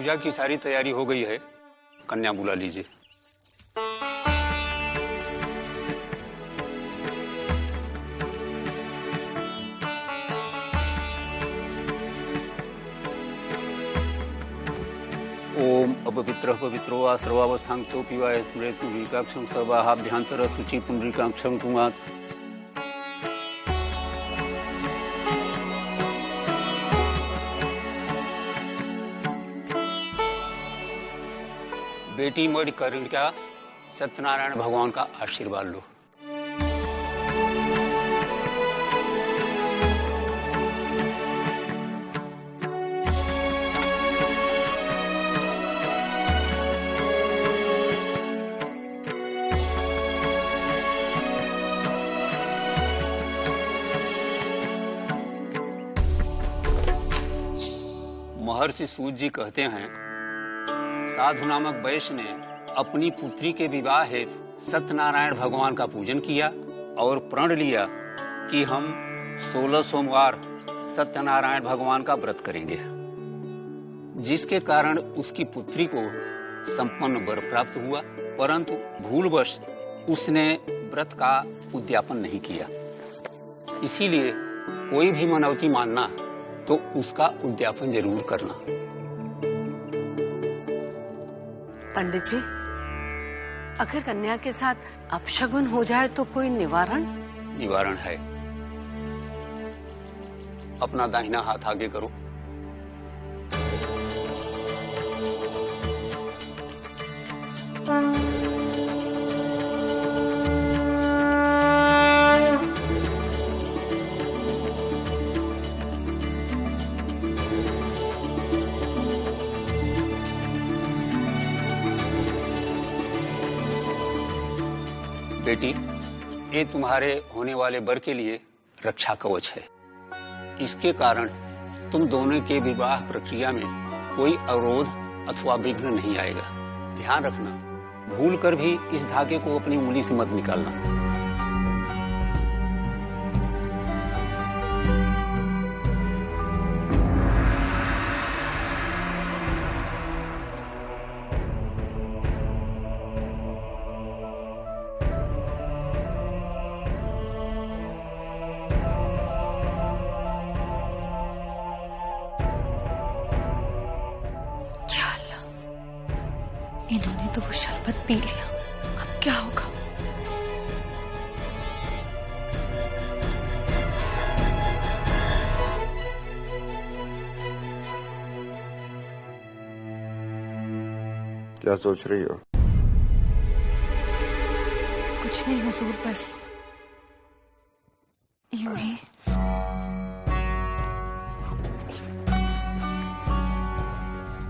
पूजा की सारी तैयारी हो गई है, कन्या बुला लीजिए। ओम अपवित्र पवित्रो वा सर्वावस्थांतो पिवाय स्मृतु विकाक्षं सर्वाहाभ्यंतर शुचि पुंडरीकाक्षं कुमार। बेटी मणि कर्णिका सत्यनारायण भगवान का आशीर्वाद लो। महर्षि सूत जी कहते हैं, साधु नामक वैश्य ने अपनी पुत्री के विवाह हेतु सत्यनारायण भगवान का पूजन किया और प्रण लिया कि हम 16 सोमवार सत्यनारायण भगवान का व्रत करेंगे, जिसके कारण उसकी पुत्री को संपन्न वर प्राप्त हुआ। परंतु भूलवश उसने व्रत का उद्यापन नहीं किया। इसीलिए कोई भी मनौती मानना तो उसका उद्यापन जरूर करना। पंडित जी, अगर कन्या के साथ अपशगुन हो जाए तो कोई निवारण? निवारण है। अपना दाहिना हाथ आगे करो। बेटी, ये तुम्हारे होने वाले वर के लिए रक्षा कवच है। इसके कारण तुम दोनों के विवाह प्रक्रिया में कोई अवरोध अथवा विघ्न नहीं आएगा। ध्यान रखना, भूल कर भी इस धागे को अपनी उंगली से मत निकालना। इन्होंने तो वो शरबत पी लिया, अब क्या होगा? क्या सोच रही हो? कुछ नहीं हुजूर, बस यूं ही।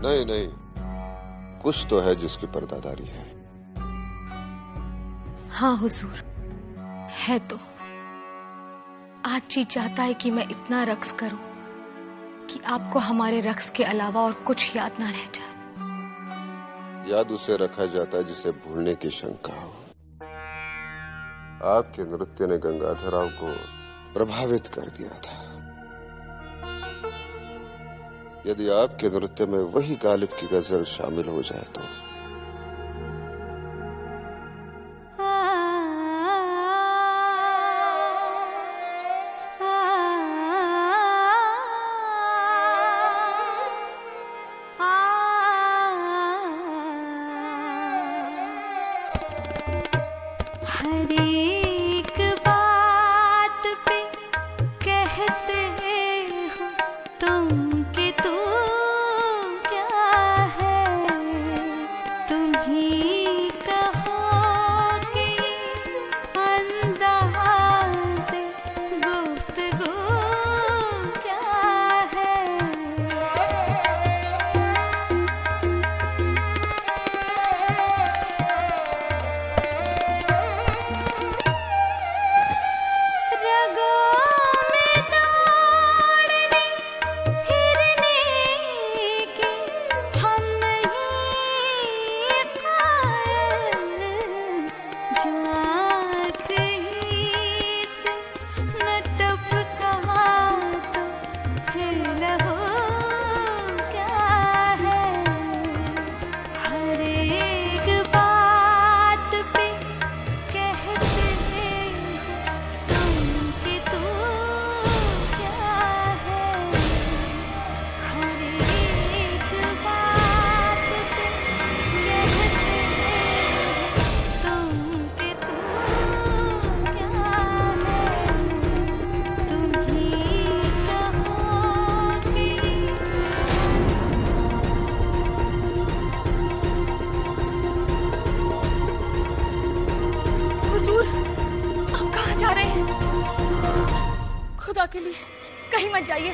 नहीं नहीं, कुछ तो है जिसकी पर्दादारी है। हाँ हुजूर, है तो। आज जी चाहता है कि मैं इतना रक्स करूं कि आपको हमारे रक्स के अलावा और कुछ याद ना रह जाए। याद उसे रखा जाता है जिसे भूलने की शंका हो। आपके नृत्य ने गंगाधर राव को प्रभावित कर दिया था। यदि आपके नृत्य में वही गालिब की गजल शामिल हो जाए तो के लिए कहीं मत जाइए।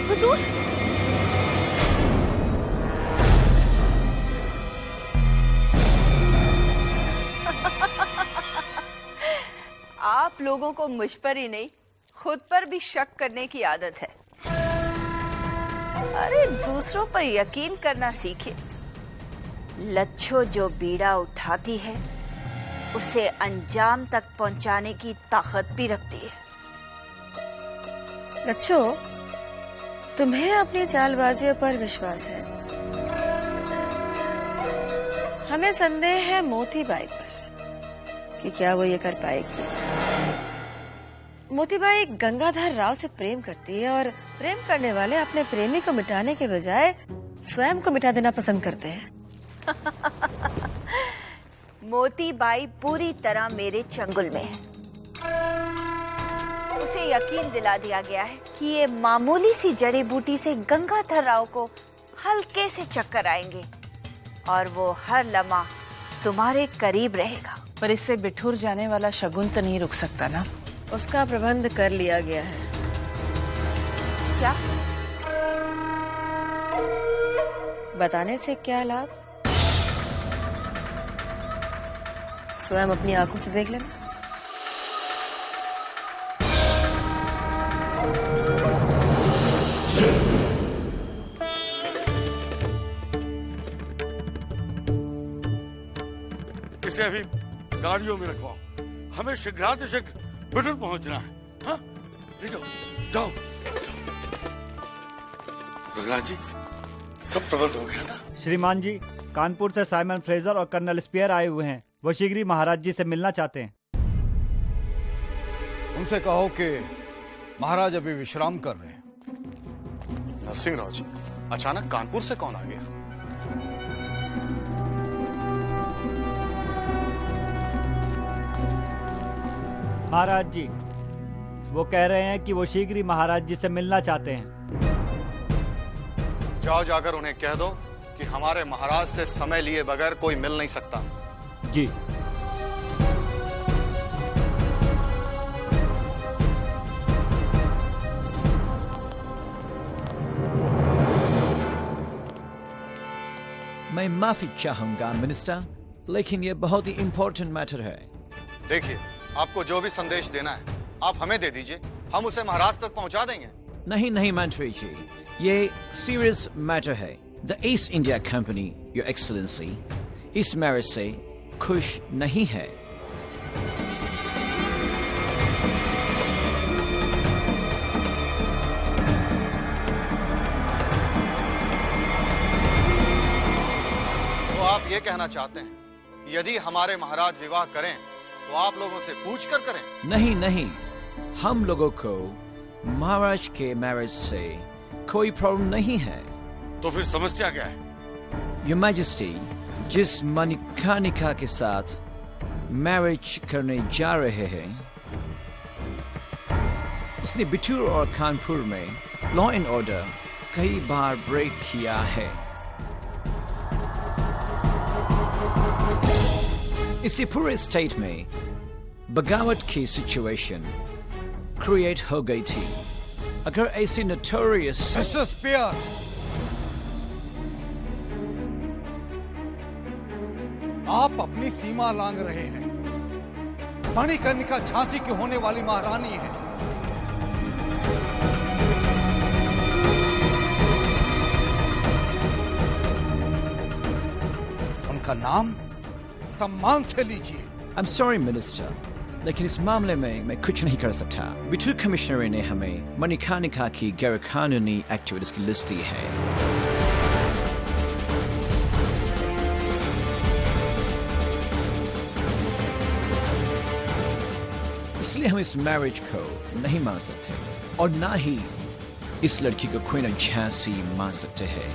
हुजूर, आप लोगों को मुझ पर ही नहीं खुद पर भी शक करने की आदत है। अरे दूसरों पर यकीन करना सीखे। लच्छो जो बीड़ा उठाती है उसे अंजाम तक पहुंचाने की ताकत भी रखती है। लच्छो, तुम्हें अपनी चालबाजियों पर विश्वास है। हमें संदेह है मोतीबाई पर कि क्या वो ये कर पाएगी। मोतीबाई गंगाधर राव से प्रेम करती है और प्रेम करने वाले अपने प्रेमी को मिटाने के बजाय स्वयं को मिटा देना पसंद करते हैं। मोतीबाई पूरी तरह मेरे चंगुल में है। उसे यकीन दिला दिया गया है कि ये मामूली सी जड़ी बूटी से गंगाधर राव को हल्के से चक्कर आएंगे और वो हर लम्हा तुम्हारे करीब रहेगा। पर इससे बिठुर जाने वाला शगुन तो नहीं रुक सकता ना? उसका प्रबंध कर लिया गया है। क्या? बताने से क्या लाभ, स्वयं अपनी आंखों से देख लेना। इसे अभी गाड़ियों में रखवाओ, हमें शीघ्रातिशीघ्र बिठुर पहुंचना है। हाँ? ले जाओ, जाओ। रघुनाथ जी, सब प्रबंध हो गया ना? श्रीमान जी, कानपुर से साइमन फ्रेजर और कर्नल स्पियर आए हुए हैं। वो शीघ्र ही महाराज जी से मिलना चाहते हैं। उनसे कहो कि महाराज अभी विश्राम कर रहे हैं। नरसिंह राव जी, अचानक कानपुर से कौन आ गया? महाराज जी, वो कह रहे हैं कि वो शीघ्र ही महाराज जी से मिलना चाहते हैं। जाओ, जाकर उन्हें कह दो कि हमारे महाराज से समय लिए बगैर कोई मिल नहीं सकता। जी। मैं माफी चाहूंगा मिनिस्टर, लेकिन ये बहुत ही इंपॉर्टेंट मैटर है। देखिए, आपको जो भी संदेश देना है आप हमें दे दीजिए, हम उसे महाराज तक पहुंचा देंगे। नहीं नहीं मंत्री जी, ये सीरियस मैटर है। The east India company, your excellency, इस मैरिज से खुश नहीं है। तो आप ये कहना चाहते हैं कि यदि हमारे महाराज विवाह करें तो आप लोगों से पूछ कर करें? नहीं नहीं, हम लोगों को महाराज के मैरिज से कोई प्रॉब्लम नहीं है। तो फिर समस्या क्या है? योर मैजेस्टी, जिस मणिकर्णिका के साथ मैरिज करने जा रहे हैं, उसने बिठूर और कानपुर में लॉ एंड ऑर्डर कई बार ब्रेक किया है। इसी पूरे स्टेट में बगावत की सिचुएशन क्रिएट हो गई थी। अगर ऐसी नोटोरियस मिस्टर स्पियर, आप अपनी सीमा लांघ रहे हैं। मणिकर्णिका झांसी की होने वाली महारानी है। उनका नाम सम्मान से लीजिए। I'm sorry मिनिस्टर, लेकिन इस मामले में मैं कुछ नहीं कर सकता। बिठूर कमिश्नर ने हमें मणिकर्णिका की गैर कानूनी एक्टिविटीज की लिस्ट दी है। इसलिए हम इस मैरिज को नहीं मान सकते और ना ही इस लड़की को क्वीन ऑफ झांसी मान सकते हैं।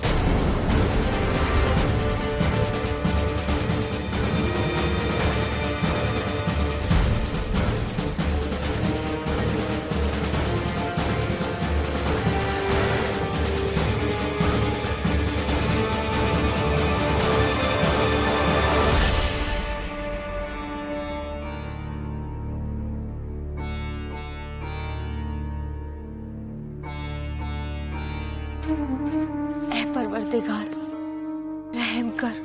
परवरदिगार, रहम कर।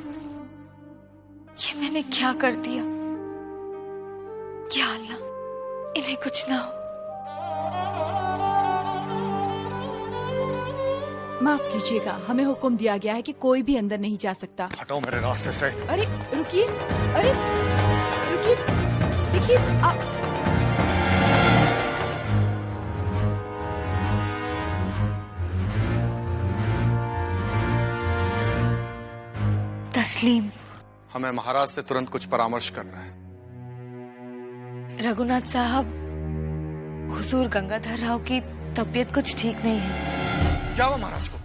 ये मैंने क्या कर दिया? या अल्लाह, इन्हें कुछ ना हो। माफ कीजिएगा, हमें हुक्म दिया गया है कि कोई भी अंदर नहीं जा सकता। हटाओ मेरे रास्ते से। अरे रुकिए, अरे रुकिए, देखिए आप। तस्लीम, हमें महाराज से तुरंत कुछ परामर्श करना है। रघुनाथ साहब, हुजूर गंगाधर राव की तबीयत कुछ ठीक नहीं है। क्या हुआ महाराज को?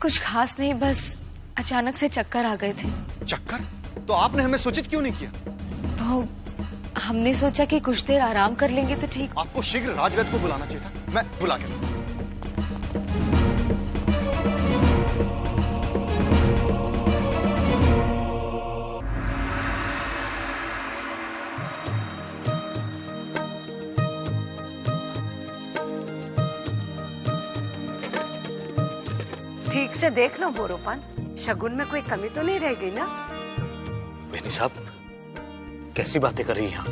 कुछ खास नहीं, बस अचानक से चक्कर आ गए थे। चक्कर? तो आपने हमें सूचित क्यों नहीं किया? वो हमने सोचा कि कुछ देर आराम कर लेंगे तो ठीक। आपको शीघ्र राजवैद्य को बुलाना चाहिए था। मैं बुला के लाऊं। ठीक से देख लो बोरोपन, शगुन में कोई कमी तो नहीं रह गई ना? बेनी साहब, कैसी बातें कर रही हैं आप?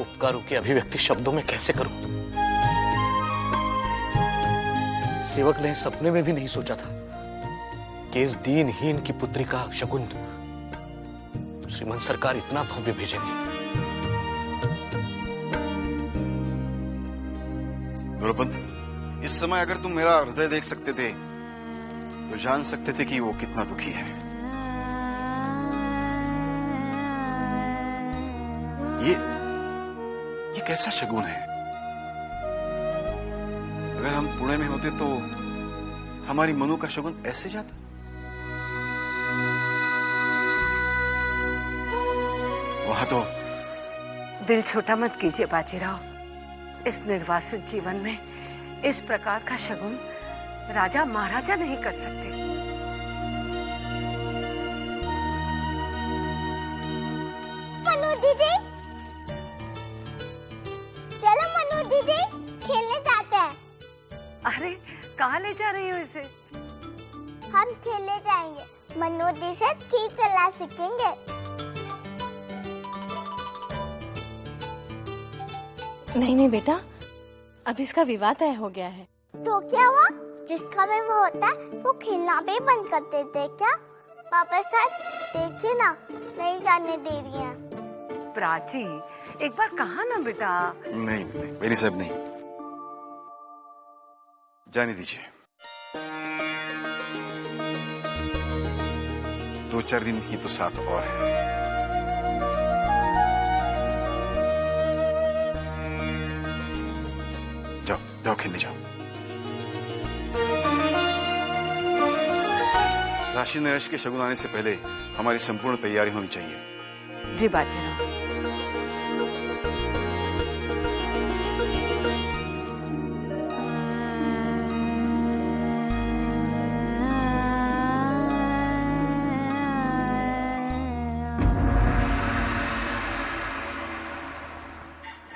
उपकारों की अभिव्यक्ति शब्दों में कैसे करूं? सेवक ने सपने में भी नहीं सोचा था कि इस दीनहीन की पुत्री का शगुन श्रीमान सरकार इतना भव्य भेजेंगे। गुरुपद, इस समय अगर तुम मेरा हृदय देख सकते थे तो जान सकते थे कि वो कितना दुखी है। ये कैसा शगुन है? अगर हम पुणे में होते तो हमारी मनु का शगुन ऐसे जाता? वहां तो दिल छोटा मत कीजिए बाजीराव। इस निर्वासित जीवन में इस प्रकार का शगुन राजा महाराजा नहीं कर सकते। मनु दीदी, चलो मनु दीदी, खेलने जाते हैं। अरे कहाँ ले जा रही हो इसे? हम खेलने जाएंगे, मनु दीदी से ठीक चलना सीखेंगे। नहीं बेटा, अब इसका विवाह तय हो गया है। तो क्या हुआ? जिसका विवाह होता है वो खेलना भी बंद कर देते क्या? पापा सर देखिए ना, नहीं जाने दे रही हैं। प्राची, एक बार कहा ना बेटा। नहीं, मेरी सब नहीं, जाने दीजिए। 2-4 दिन ही तो साथ और है। जाओ खेलने जाओ। राशि नरेश के शगुन आने से पहले हमारी संपूर्ण तैयारी होनी चाहिए। जी बाजीराव।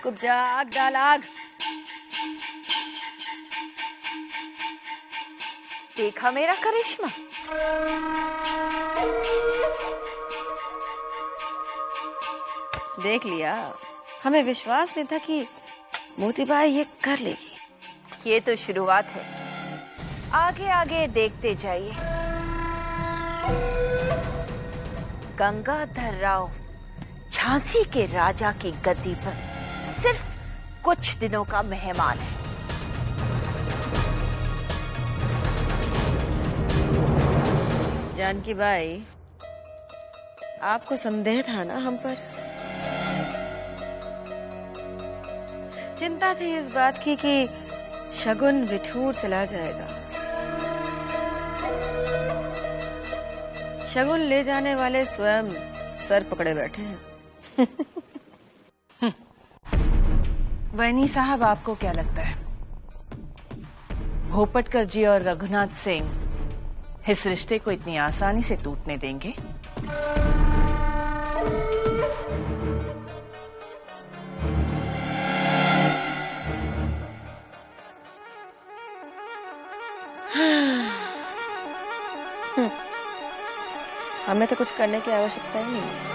कुब्जा, आग डाल, आग। देखा मेरा करिश्मा? देख लिया, हमें विश्वास नहीं था कि मोतीबाई ये कर लेगी। ये तो शुरुआत है, आगे आगे देखते जाइए। गंगाधर राव झांसी के राजा की गद्दी पर सिर्फ कुछ दिनों का मेहमान है। जानकी बाई, आपको संदेह था ना हम पर? चिंता थी इस बात की कि शगुन बिठूर चला जाएगा। शगुन ले जाने वाले स्वयं सर पकड़े बैठे हैं। वैनी साहब, आपको क्या लगता है भोपटकर जी और रघुनाथ सिंह इस रिश्ते को इतनी आसानी से टूटने देंगे? हमें तो कुछ करने की आवश्यकता ही नहीं है।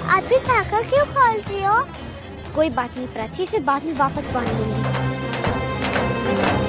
आज भी धागा क्यों खोल रही हो? कोई बात नहीं प्राची, इसे बाद में वापस बांध लूंगी।